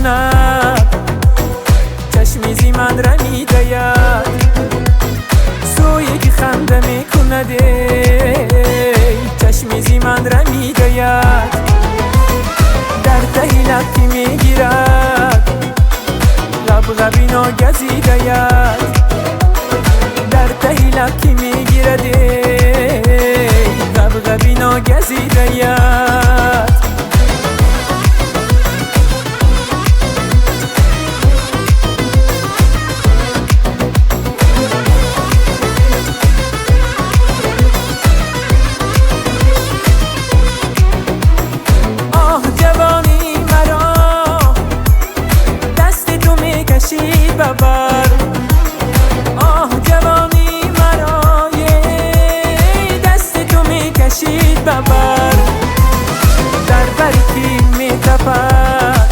کند، چشمی من را می‌دهد، سوی که خنده می‌کند، چشمی من را می‌دهد، در ته لب می‌گیرد، غبغبی ناگزی دهد، در ته لب می‌گیرد، غبغبی ناگزی دهد. ببر آه جوانی مرا، دست تو میکشید ببر، در برکی میتپد،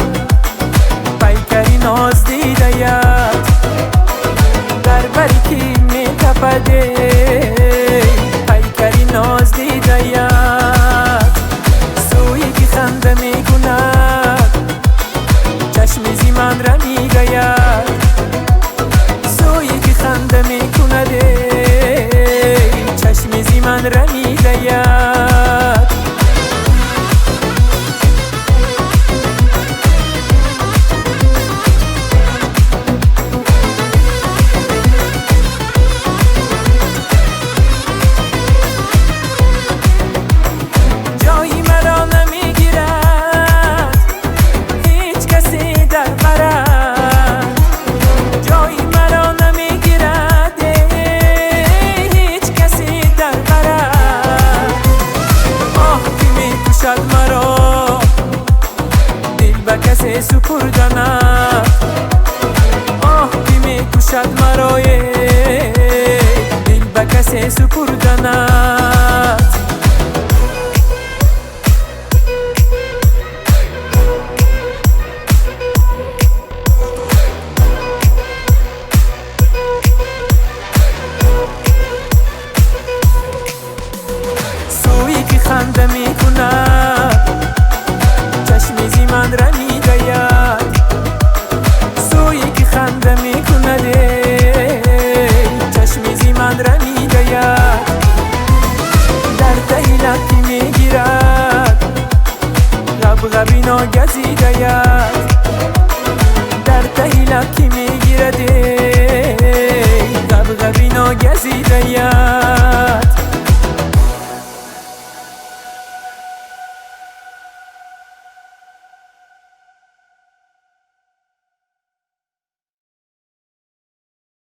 پیکری ناز دیده‌ات، در برکی میتپد، پیکری ناز دیده‌ات، سوی که خنده میکند، چشمی من را میدهد، خنده میکند، چشمی من را میدهد. جایی مرا نمیگیرد هیچ کسی در مرد، جایی مرا مرا دل به کسی سپردند، آه که میکشد مرا دل به کسی سپردند.